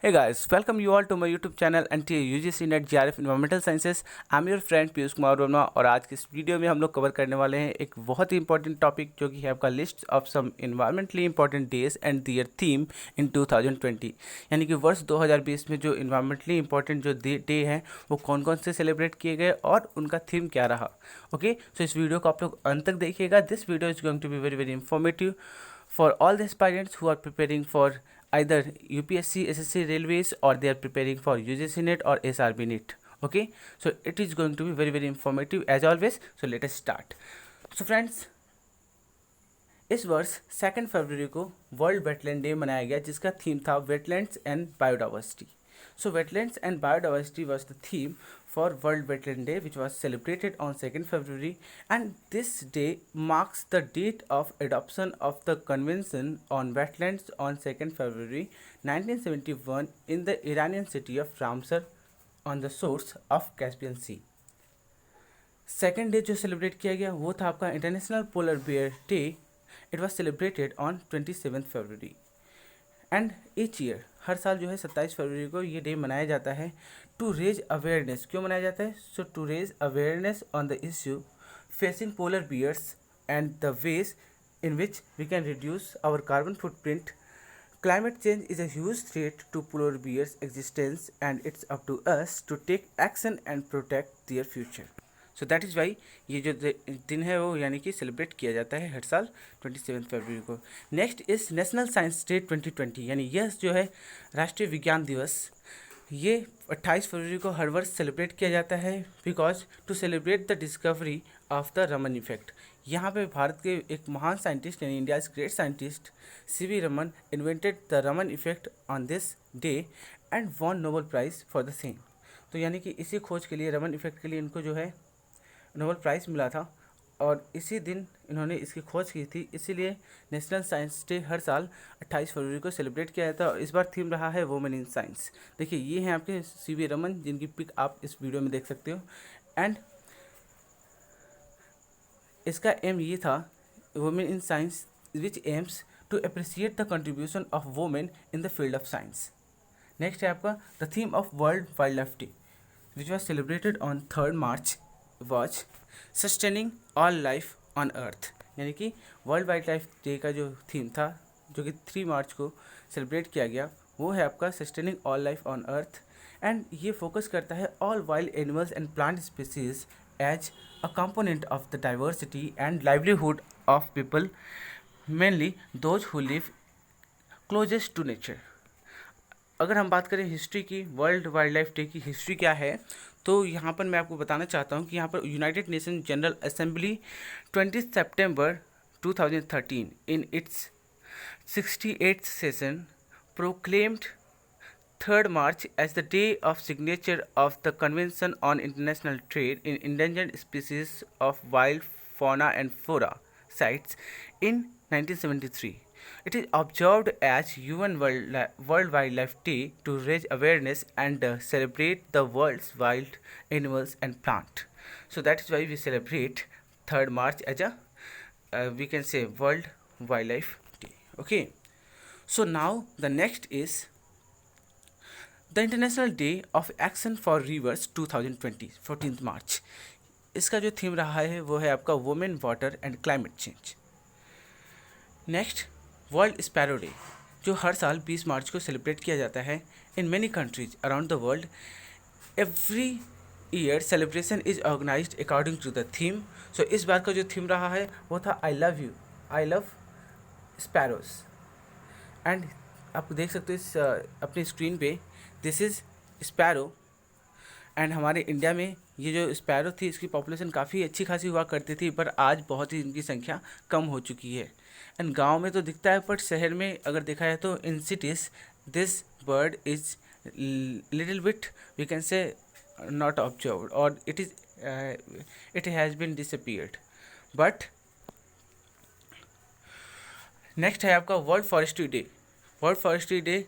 Hey guys, welcome you all to my YouTube channel NTA UGC Net JRF Environmental Sciences. I'm your friend Piyush Kumar Verma और आज के इस video में हम लोग कवर करने वाले हैं एक बहुत ही इंपॉर्टेंट टॉपिक जो कि है आपका list of some environmentally important days and their theme in 2020। यानी कि वर्ष 2020 में जो इन्वायरमेंटली इंपॉर्टेंट जो डे हैं वो कौन कौन से सेलिब्रेट किए गए और उनका थीम क्या रहा। ओके, सो इस वीडियो को आप लोग अंत तक देखिएगा। This video is going to be very very informative for all the aspirants who are preparing for either UPSC, SSC, Railways, or they are preparing for UGC NET or SRB NET. Okay, so it is going to be very very informative as always. So let us start. So friends, इस वर्ष 2 फरवरी को world wetland day मनाया गया जिसका theme था wetlands and biodiversity. So wetlands and biodiversity was the theme for World Wetland Day, which was celebrated on 2nd February, and this day marks the date of adoption of the Convention on Wetlands on 2nd February 1971 in the Iranian city of Ramsar on the shores of Caspian Sea. Second day जो celebrate किया गया वो था आपका international polar bear day. It was celebrated on 27 February and each year हर साल जो है 27 फरवरी को ये डे मनाया जाता है टू रेज अवेयरनेस. क्यों मनाया जाता है? So to raise awareness on the issue facing polar bears and the ways in which we can reduce our carbon footprint. Climate change is a huge threat to polar bears' existence and it's up to us to take action and protect their future. So that is why ये जो दिन है वो यानी कि celebrate किया जाता है हर साल 27 फरवरी को. नेक्स्ट इस नेशनल साइंस डे 2020 यानी यह जो है राष्ट्रीय विज्ञान दिवस. ये 28 फरवरी को हर वर्ष सेलिब्रेट किया जाता है because to celebrate the discovery of the Raman effect. यहाँ पे भारत के एक महान साइंटिस्ट यानी India's great scientist C V Raman invented the Raman effect on this day and won Nobel prize for the same. तो यानी कि इसी खोज के लिए रमन इफेक्ट के लिए इनको जो है नोबेल प्राइज़ मिला था और इसी दिन इन्होंने इसकी खोज की थी. इसीलिए नेशनल साइंस डे हर साल 28 फरवरी को सेलिब्रेट किया जाता है और इस बार थीम रहा है वुमेन इन साइंस. देखिए ये हैं आपके सीवी रमन जिनकी पिक आप इस वीडियो में देख सकते हो. एंड इसका एम ये था women in science which aims to appreciate the contribution of women in the field of science. Next है आपका the theme of world wild life day which was celebrated on 3 March watch sustaining all life on earth. यानी कि world wild life day का जो theme था जो कि 3 मार्च को सेलिब्रेट किया गया वो है आपका sustaining all life on earth. And ये फोकस करता है all wild animals and plant species as a component of the diversity and livelihood of people mainly those who live closest to nature. अगर हम बात करें हिस्ट्री की, world wild life डे की हिस्ट्री क्या है, तो यहाँ पर मैं आपको बताना चाहता हूँ कि यहाँ पर यूनाइटेड नेशन जनरल असेंबली 20 सितंबर 2013 in its 68th session proclaimed 3rd March as the day of signature of the convention on international trade in endangered species of wild fauna and flora sites in 1973. It is observed as UN World Wildlife Day to raise awareness and celebrate the world's wild animals and plant. So that is why we celebrate 3rd March as a we can say World Wildlife Day. Okay. So now the next is the International Day of Action for Rivers 2020, 14th March. इसका जो theme रहा है वो है आपका women water and climate change. Next world sparrow day जो हर साल 20 मार्च को सेलिब्रेट किया जाता है in many countries around the world. Every year celebration is organised according to the theme. So इस बार का जो थीम रहा है वो था I love you, I love sparrows. And आप देख सकते हो इस अपनी स्क्रीन पे दिस इज़ स्पैरो. एंड हमारे इंडिया में ये जो स्पैरो थी इसकी पॉपुलेशन काफ़ी अच्छी खासी हुआ करती थी पर आज बहुत ही इनकी संख्या कम हो चुकी है. एंड गांव में तो दिखता है बट शहर में अगर देखा जाए तो इन cities this bird is little bit we can say not observed और it has been disappeared. But next है आपका world forestry day. World forestry day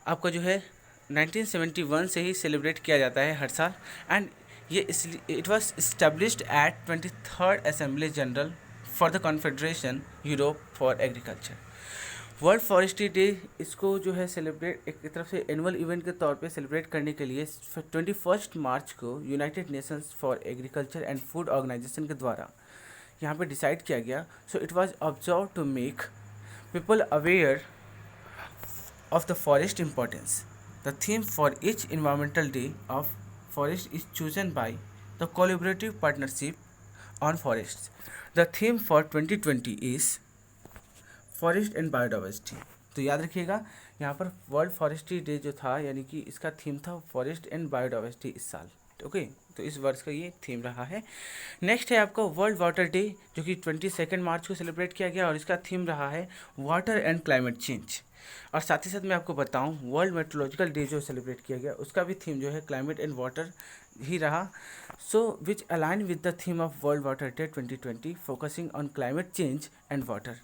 आपका जो है 1971 से ही सेलिब्रेट किया जाता है हर साल. एंड ये इसलिए it was established at 23rd assembly general for the confederation Europe for agriculture. World forestry day इसको जो है सेलिब्रेट एक तरफ से एनुअल इवेंट के तौर पे सेलिब्रेट करने के लिए 21 मार्च को United Nations for agriculture and food organisation के द्वारा यहाँ पे डिसाइड किया गया. So it was observe to make people aware of the forest importance. The theme for each environmental day of forest is chosen by the collaborative partnership on forests. The theme for 2020 is forest and biodiversity. तो याद रखिएगा यहाँ पर world forestry day जो था यानी कि इसका थीम था फॉरेस्ट एंड बायोडाइवर्सिटी इस साल. ओके तो इस वर्ष का ये थीम रहा है. नेक्स्ट है आपका वर्ल्ड वाटर डे जो कि 22 मार्च को सेलिब्रेट किया गया और इसका थीम रहा है वाटर एंड क्लाइमेट चेंज. और साथ ही साथ मैं आपको बताऊं वर्ल्ड मेट्रोलॉजिकल डे जो सेलिब्रेट किया गया उसका भी थीम जो है क्लाइमेट एंड वाटर ही रहा. So which align with the theme of world water day 2020 focusing on climate change and water.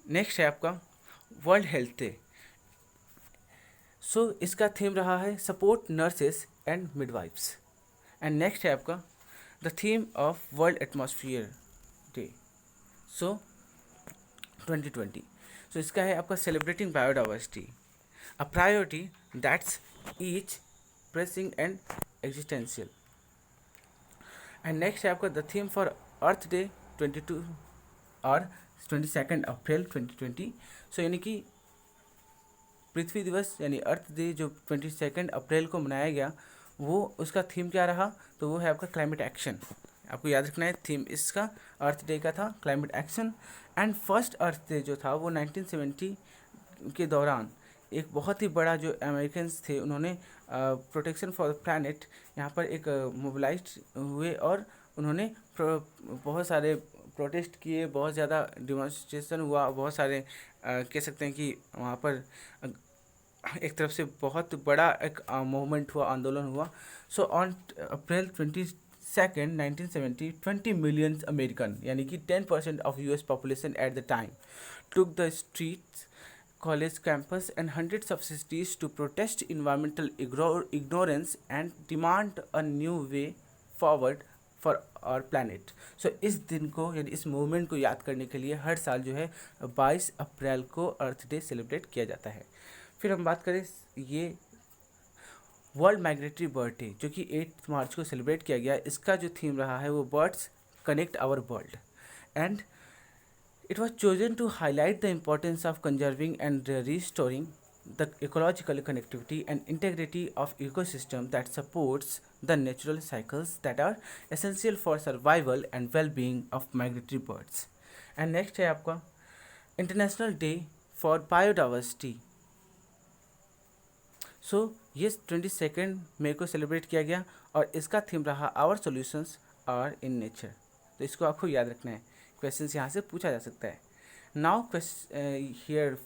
Next है आपका वर्ल्ड हेल्थ डे. सो इसका थीम रहा है support nurses and midwives. And next है आपका the theme of world atmosphere day so 2020. So इसका है आपका celebrating biodiversity a priority that's each pressing and existential. And next है आपका the theme for earth day 22 और 22 अप्रैल 2020. सो यानी कि पृथ्वी दिवस यानी अर्थ डे जो 22 अप्रैल को मनाया गया वो उसका थीम क्या रहा तो वो है आपका क्लाइमेट एक्शन. आपको याद रखना है थीम इसका अर्थ डे का था climate action. And first earth day जो था वो 1970 के दौरान एक बहुत ही बड़ा जो अमेरिकन्स थे उन्होंने प्रोटेक्शन फॉर द प्लैनेट यहाँ पर एक मोबिलाइज हुए और उन्होंने बहुत सारे प्रोटेस्ट किए, बहुत ज़्यादा डिमॉन्स्ट्रेशन हुआ, बहुत सारे कह सकते हैं कि वहाँ पर एक तरफ से बहुत बड़ा एक मूवमेंट हुआ, आंदोलन हुआ. So on April 22 1970 20 million American यानी कि 10% of US population at the time took the streets college campus and hundreds of cities to protest environmental ignorance and demand a new way forward for our planet. So इस दिन को यानी इस movement को याद करने के लिए हर साल जो है 22 अप्रैल को अर्थ डे सेलिब्रेट किया जाता है. फिर हम बात करें ये वर्ल्ड माइग्रेटरी बर्ड डे जो कि 8 मार्च को सेलिब्रेट किया गया. इसका जो थीम रहा है वो birds connect our world. And it was chosen to highlight the importance of conserving and restoring the ecological connectivity and integrity of ecosystem that supports the natural cycles that are essential for survival and well-being of migratory birds. And next है आपका International Day for Biodiversity. सो ये 22 मई को celebrate किया गया और इसका theme रहा our solutions are in nature. तो इसको आपको याद रखना है, क्वेश्चंस यहाँ से पूछा जा सकता है. Now here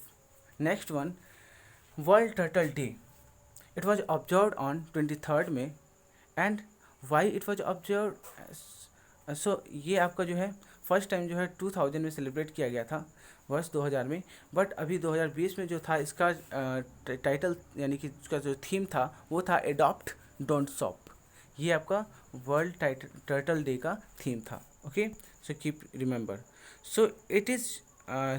next one world turtle day. It was observed on 23 May. And why it was observed. So ये आपका जो है फर्स्ट टाइम जो है 2000 में सेलिब्रेट किया गया था, वर्ष 2000 में. बट अभी 2020 में जो था इसका टाइटल यानी कि इसका जो थीम था वो था एडॉप्ट डोंट स्टॉप. ये आपका वर्ल्ड टर्टल डे का थीम था. Okay so keep remember. So it is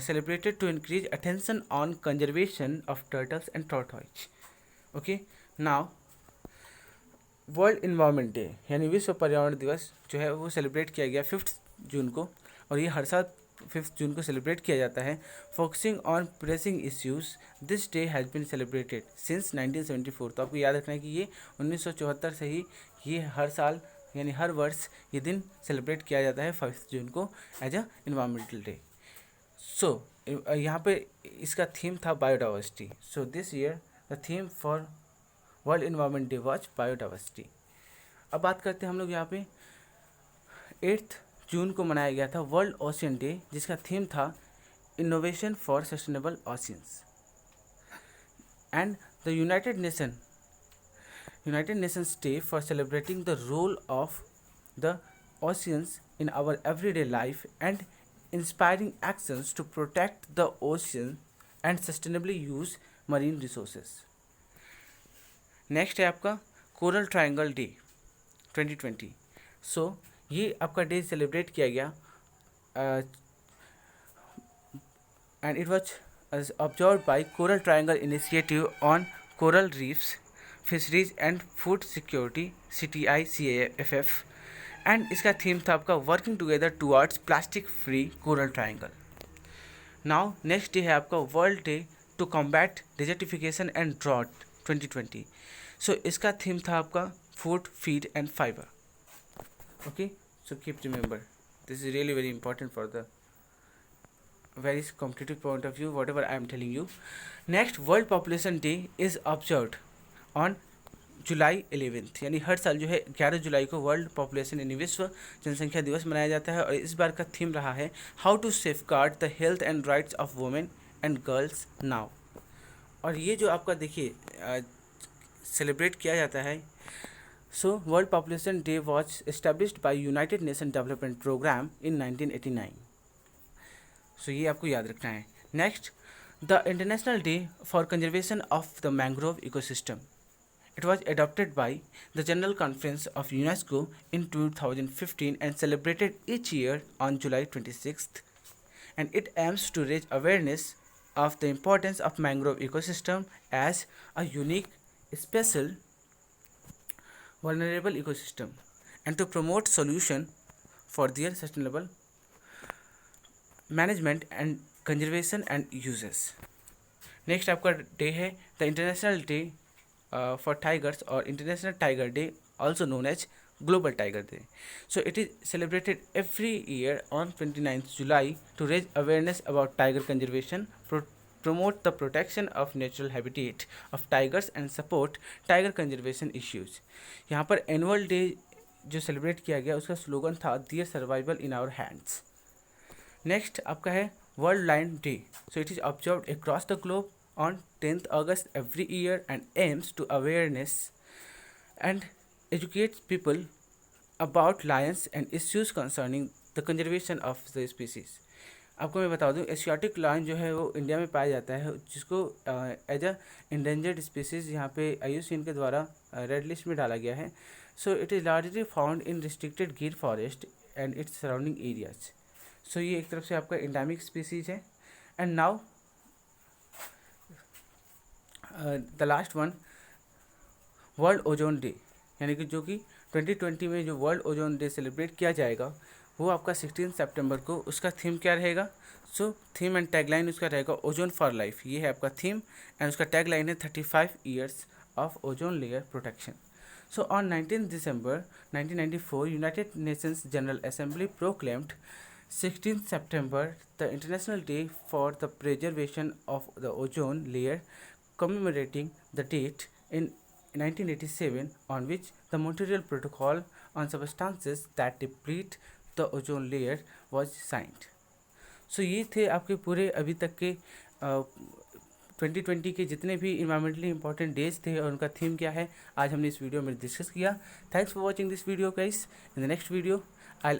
celebrated to increase attention on conservation of turtles and tortoise. Okay, now world environment day यानी विश्व पर्यावरण दिवस जो है वो सेलिब्रेट किया गया 5 जून को और ये हर साल 5 जून को सेलिब्रेट किया जाता है. Focusing on pressing issues this day has been celebrated since 1974. तो आपको याद रखना है कि ये 1974 से ही ये हर साल यानी हर वर्ष ये दिन सेलिब्रेट किया जाता है 5 जून को एज अ इन्वायरमेंटल डे. सो यहाँ पे इसका थीम था biodiversity. So this year the theme for world environment day was biodiversity. अब बात करते हैं हम लोग यहाँ पे 8 जून को मनाया गया था वर्ल्ड ओशियन डे जिसका थीम था innovation for sustainable oceans. And the United Nations day for celebrating the role of the oceans in our everyday life and inspiring actions to protect the ocean and sustainably use marine resources. Next है आपका coral triangle day 2020. सो ये आपका day celebrate किया गया and it was observed by Coral Triangle Initiative on Coral Reefs, Fisheries and Food Security CTICAFF, and इसका theme था आपका working together towards plastic free coral triangle. Now next day है आपका world day to combat desertification and drought 2020। So इसका theme था आपका food, feed and fibre. Okay, so keep remember this is really very important for the very competitive point of view whatever I am telling you. Next, World Population Day is observed on July 11th, यानी हर साल जो है 11 जुलाई को world population यानी विश्व जनसंख्या दिवस मनाया जाता है। और इस बार का थीम रहा है how to safeguard the health and rights of women and girls now. और ये जो आपका देखिए सेलिब्रेट किया जाता है, so world population day was established by United Nation Development Programme in 1989। So ये आपको याद रखना है। Next, the international day for conservation of the mangrove ecosystem. It was adopted by the General Conference of UNESCO in 2015 and celebrated each year on July 26th. And it aims to raise awareness of the importance of mangrove ecosystem as a unique, special, vulnerable ecosystem and to promote solution for their sustainable management and conservation and uses. Next आपका day है the international day for tigers or International Tiger Day, also known as Global Tiger Day. So it is celebrated every year on 29th July to raise awareness about tiger conservation, promote the protection of natural habitat of tigers and support tiger conservation issues. यहाँ पर annual day जो celebrate किया गया उसका slogan था their survival in our hands. Next आपका है world lion day. So it is observed across the globe on 10th August every year and aims to awareness and educate people about lions and issues concerning the conservation of the species. आपको मैं बता दूं Asiatic lion जो है वो India में पाया जाता है, जिसको एज अ इंडेंजर्ड स्पीसीज यहाँ पे IUCN के द्वारा रेड लिस्ट में डाला गया है। So it is largely found in restricted Gir forest and its surrounding areas. So ये एक तरफ से आपका इंडेमिक स्पीसीज है। And now the last one world ozone day, यानी कि जो कि 2020 में जो वर्ल्ड ओजोन डे सेलिब्रेट किया जाएगा वो आपका 16 सितंबर को। उसका थीम क्या रहेगा? सो थीम एंड टैगलाइन उसका रहेगा ओजोन फॉर लाइफ। ये है आपका थीम एंड उसका टैगलाइन है 35 years of ozone layer protection. So on 19 December 1994 United Nations general assembly proclaimed 16 September the International Day for the Preservation of the Ozone Layer, commemorating the date in 1987 on which the Montreal Protocol on Substances that Deplete the Ozone Layer was signed. So ये थे आपके पूरे अभी तक के 2020 के जितने भी इन्वायरमेंटली इंपॉर्टेंट डेज थे और उनका थीम क्या है आज हमने इस वीडियो में डिस्कस किया। Thanks for watching this video guys. In the next video I